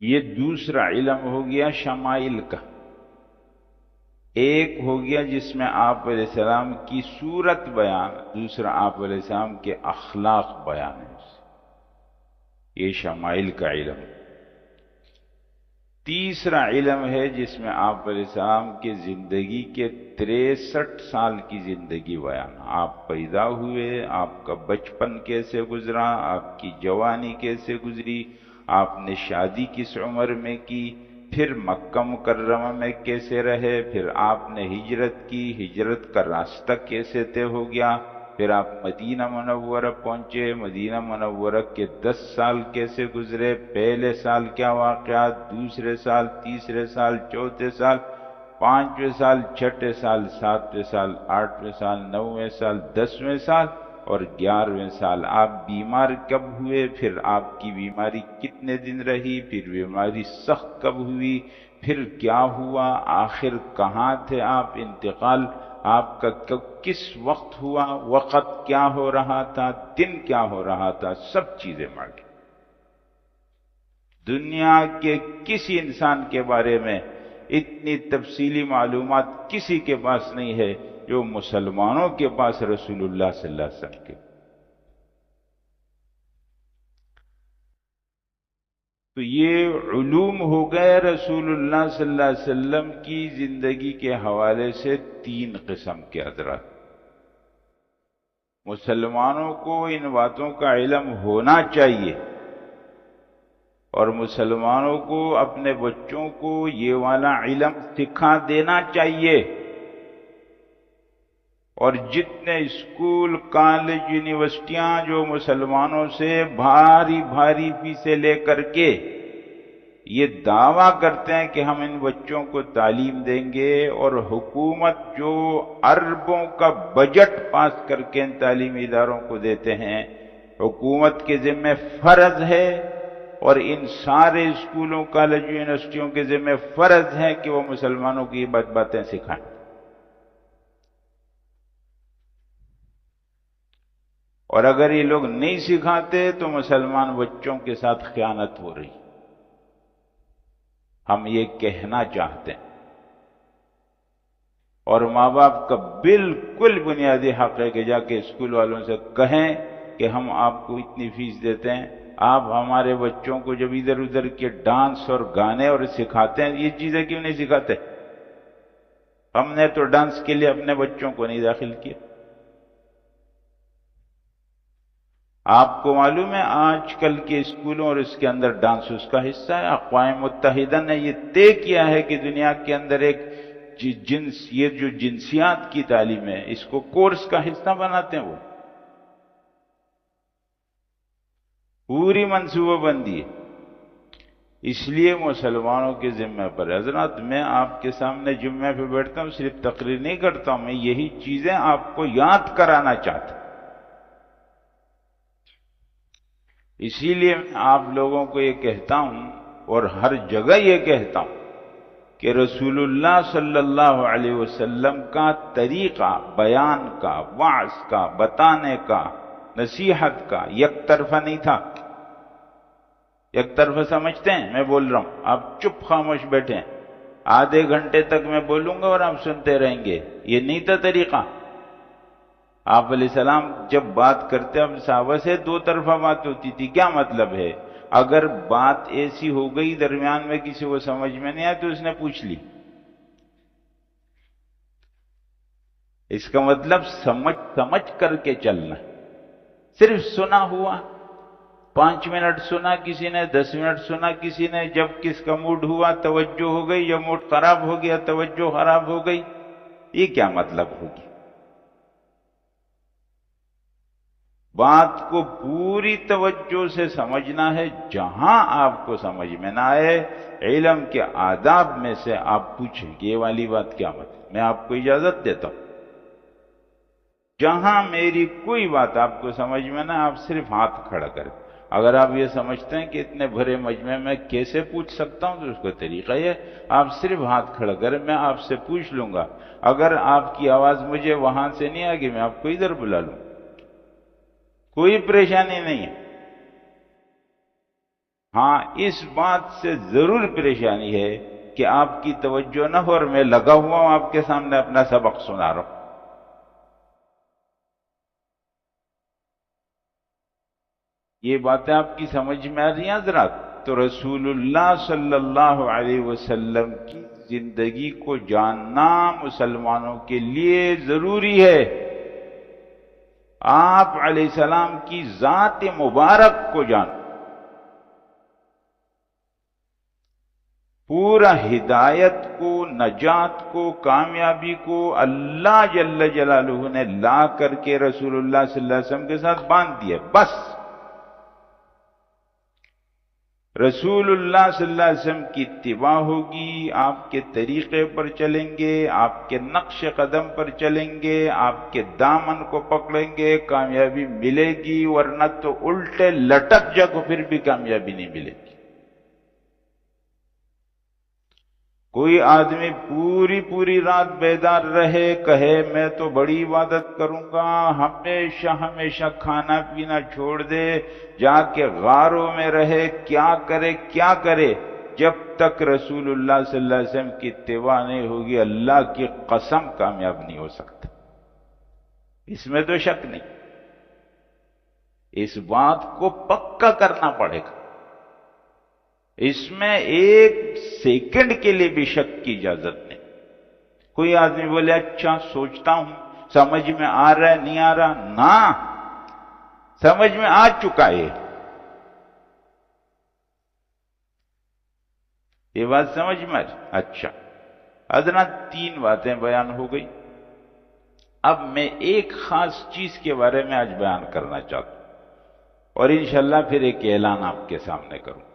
یہ دوسرا علم ہو گیا شمائل کا۔ ایک ہو گیا جس میں آپ علیہ السلام کی صورت بیان، دوسرا آپ علیہ السلام کے اخلاق بیان ہے، یہ شمائل کا علم۔ تیسرا علم ہے جس میں آپ علیہ السلام کے زندگی کے 63 سال کی زندگی بیان، آپ پیدا ہوئے، آپ کا بچپن کیسے گزرا، آپ کی جوانی کیسے گزری، آپ نے شادی کس عمر میں کی، پھر مکہ مکرمہ میں کیسے رہے، پھر آپ نے ہجرت کی، ہجرت کا راستہ کیسے طے ہو گیا، پھر آپ مدینہ منورہ پہنچے، مدینہ منورہ کے 10 سال کیسے گزرے، پہلے سال کیا واقعات، دوسرے سال، تیسرے سال، چوتھے سال، پانچویں سال، چھٹے سال، ساتویں سال، آٹھویں سال، نویں سال، 10ویں سال اور 11ویں سال۔ آپ بیمار کب ہوئے، پھر آپ کی بیماری کتنے دن رہی، پھر بیماری سخت کب ہوئی، پھر کیا ہوا، آخر کہاں تھے آپ، انتقال آپ کا کس وقت ہوا، وقت کیا ہو رہا تھا، دن کیا ہو رہا تھا، سب چیزیں مانگی۔ دنیا کے کسی انسان کے بارے میں اتنی تفصیلی معلومات کسی کے پاس نہیں ہے جو مسلمانوں کے پاس رسول اللہ صلی اللہ علیہ وسلم کے۔ تو یہ علوم ہو گئے رسول اللہ صلی اللہ علیہ وسلم کی زندگی کے حوالے سے 3 قسم کے حضرات۔ مسلمانوں کو ان باتوں کا علم ہونا چاہیے، اور مسلمانوں کو اپنے بچوں کو یہ والا علم سکھا دینا چاہیے، اور جتنے اسکول، کالج، یونیورسٹیاں جو مسلمانوں سے بھاری بھاری فیسیں لے کر کے یہ دعویٰ کرتے ہیں کہ ہم ان بچوں کو تعلیم دیں گے، اور حکومت جو اربوں کا بجٹ پاس کر کے ان تعلیمی اداروں کو دیتے ہیں، حکومت کے ذمہ فرض ہے، اور ان سارے اسکولوں، کالج، یونیورسٹیوں کے ذمہ فرض ہے کہ وہ مسلمانوں کی یہ باتیں سکھائیں۔ اور اگر یہ لوگ نہیں سکھاتے تو مسلمان بچوں کے ساتھ خیانت ہو رہی، ہم یہ کہنا چاہتے ہیں۔ اور ماں باپ کا بالکل بنیادی حق ہے کہ جا کے اسکول والوں سے کہیں کہ ہم آپ کو اتنی فیس دیتے ہیں، آپ ہمارے بچوں کو جب ادھر ادھر کے ڈانس اور گانے اور سکھاتے ہیں، یہ چیزیں کیوں نہیں سکھاتے؟ ہم نے تو ڈانس کے لیے اپنے بچوں کو نہیں داخل کیا۔ آپ کو معلوم ہے آج کل کے اسکولوں اور اس کے اندر ڈانس اس کا حصہ ہے۔ اقوام متحدہ نے یہ طے کیا ہے کہ دنیا کے اندر ایک یہ جو جنسیات کی تعلیم ہے، اس کو کورس کا حصہ بناتے ہیں، وہ پوری منصوبہ بندی ہے۔ اس لیے مسلمانوں کے ذمہ پر حضرات، میں آپ کے سامنے جمعہ پہ بیٹھتا ہوں، صرف تقریر نہیں کرتا ہوں، میں یہی چیزیں آپ کو یاد کرانا چاہتا ہوں۔ اسی لیے میں آپ لوگوں کو یہ کہتا ہوں اور ہر جگہ یہ کہتا ہوں کہ رسول اللہ صلی اللہ علیہ وسلم کا طریقہ بیان کا، وعظ کا، بتانے کا، نصیحت کا یک طرفہ نہیں تھا۔ یک طرفہ سمجھتے ہیں؟ میں بول رہا ہوں، آپ چپ خاموش بیٹھیں، آدھے گھنٹے تک میں بولوں گا اور آپ سنتے رہیں گے، یہ نہیں تھا طریقہ۔ آپ علیہ السلام جب بات کرتے اب صحابہ سے 2 طرفہ بات ہوتی تھی۔ کیا مطلب ہے؟ اگر بات ایسی ہو گئی درمیان میں کسی کو سمجھ میں نہیں آئی تو اس نے پوچھ لی، اس کا مطلب سمجھ کر کے چلنا۔ صرف سنا ہوا، 5 منٹ سنا کسی نے، 10 منٹ سنا کسی نے، جب کس کا موڈ ہوا توجہ ہو گئی، یا موڈ خراب ہو گیا توجہ خراب ہو گئی، یہ کیا مطلب ہوگی؟ بات کو پوری توجہ سے سمجھنا ہے، جہاں آپ کو سمجھ میں نہ آئے علم کے آداب میں سے آپ پوچھیں کہ یہ والی بات کیا مطلب، میں آپ کو اجازت دیتا ہوں۔ جہاں میری کوئی بات آپ کو سمجھ میں نہ، آپ صرف ہاتھ کھڑا کریں۔ اگر آپ یہ سمجھتے ہیں کہ اتنے بھرے مجمع میں کیسے پوچھ سکتا ہوں تو اس کا طریقہ یہ، آپ صرف ہاتھ کھڑا کریں، میں آپ سے پوچھ لوں گا۔ اگر آپ کی آواز مجھے وہاں سے نہیں آگی، میں آپ کو ادھر بلا لوں، کوئی پریشانی نہیں ہے۔ ہاں اس بات سے ضرور پریشانی ہے کہ آپ کی توجہ نہ ہو اور میں لگا ہوا ہوں آپ کے سامنے اپنا سبق سنا رہا ہوں۔ یہ باتیں آپ کی سمجھ میں آ رہی ہیں حضرات؟ تو رسول اللہ صلی اللہ علیہ وسلم کی زندگی کو جاننا مسلمانوں کے لیے ضروری ہے۔ آپ علیہ السلام کی ذات مبارک کو جان، پورا ہدایت کو، نجات کو، کامیابی کو اللہ جل جلالہ نے لا کر کے رسول اللہ صلی اللہ علیہ وسلم کے ساتھ باندھ دیا۔ بس رسول اللہ صلی اللہ علیہ وسلم کی اتباع ہوگی، آپ کے طریقے پر چلیں گے، آپ کے نقش قدم پر چلیں گے، آپ کے دامن کو پکڑیں گے، کامیابی ملے گی، ورنہ تو الٹے لٹک جاؤ پھر بھی کامیابی نہیں ملے گی۔ کوئی آدمی پوری پوری رات بیدار رہے، کہے میں تو بڑی عبادت کروں گا، ہمیشہ ہمیشہ کھانا پینا چھوڑ دے، جا کے غاروں میں رہے، کیا کرے کیا کرے، جب تک رسول اللہ صلی اللہ علیہ وسلم کی اتباع نہیں ہوگی اللہ کی قسم کامیاب نہیں ہو سکتا۔ اس میں تو شک نہیں، اس بات کو پکا کرنا پڑے گا، اس میں ایک سیکنڈ کے لیے بھی شک کی اجازت نہیں۔ کوئی آدمی بولے اچھا سوچتا ہوں، سمجھ میں آ رہا ہے نہیں آ رہا، نہ سمجھ میں آ چکا ہے۔ یہ بات سمجھ میں اچھا حضرات، 3 باتیں بیان ہو گئی۔ اب میں ایک خاص چیز کے بارے میں آج بیان کرنا چاہتا ہوں اور انشاءاللہ پھر ایک اعلان آپ کے سامنے کروں۔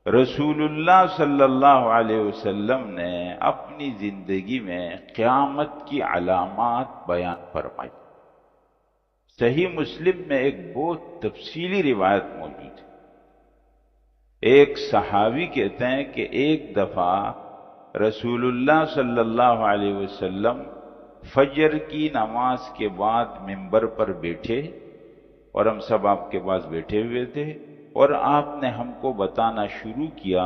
رسول اللہ صلی اللہ علیہ وسلم نے اپنی زندگی میں قیامت کی علامات بیان فرمائی۔ صحیح مسلم میں ایک بہت تفصیلی روایت موجود ہے۔ ایک صحابی کہتے ہیں کہ ایک دفعہ رسول اللہ صلی اللہ علیہ وسلم فجر کی نماز کے بعد منبر پر بیٹھے اور ہم سب آپ کے پاس بیٹھے ہوئے تھے، اور آپ نے ہم کو بتانا شروع کیا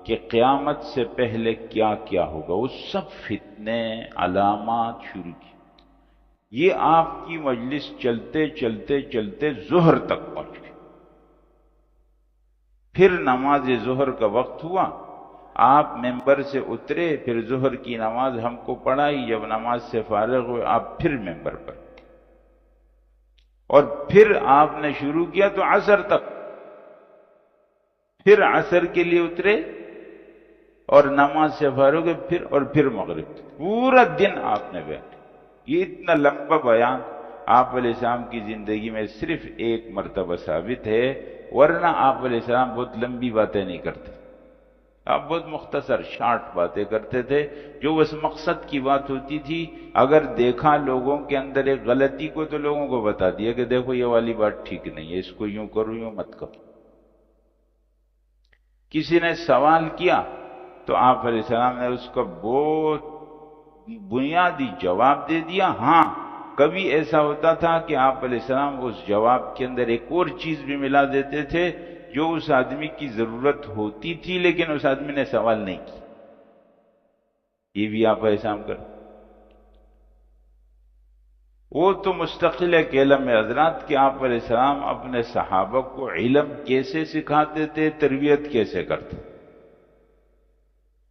کہ قیامت سے پہلے کیا کیا ہوگا۔ وہ سب فتنے علامات شروع کی۔ یہ آپ کی مجلس چلتے چلتے چلتے ظہر تک پہنچ گئی۔ پھر نماز ظہر کا وقت ہوا، آپ ممبر سے اترے، پھر ظہر کی نماز ہم کو پڑھائی، جب نماز سے فارغ ہوئے آپ پھر ممبر پر، اور پھر آپ نے شروع کیا تو عصر تک، پھر عصر کے لیے اترے اور نماز سے فارغ ہوئے، پھر مغرب تک، پورا دن آپ نے بیٹھے۔ یہ اتنا لمبا بیان آپ علیہ السلام کی زندگی میں صرف ایک مرتبہ ثابت ہے، ورنہ آپ علیہ السلام بہت لمبی باتیں نہیں کرتے، آپ بہت مختصر شارٹ باتیں کرتے تھے، جو اس مقصد کی بات ہوتی تھی۔ اگر دیکھا لوگوں کے اندر ایک غلطی کو تو لوگوں کو بتا دیا کہ دیکھو یہ والی بات ٹھیک نہیں ہے، اس کو یوں کرو یوں مت کرو۔ کسی نے سوال کیا تو آپ علیہ السلام نے اس کا بہت بنیادی جواب دے دیا۔ ہاں کبھی ایسا ہوتا تھا کہ آپ علیہ السلام اس جواب کے اندر ایک اور چیز بھی ملا دیتے تھے جو اس آدمی کی ضرورت ہوتی تھی لیکن اس آدمی نے سوال نہیں کیا۔ یہ بھی آپ علیہ السلام کر، وہ تو مستقل ایک علم ہے حضرات کہ آپ علیہ السلام اپنے صحابہ کو علم کیسے سکھاتے تھے، تربیت کیسے کرتے۔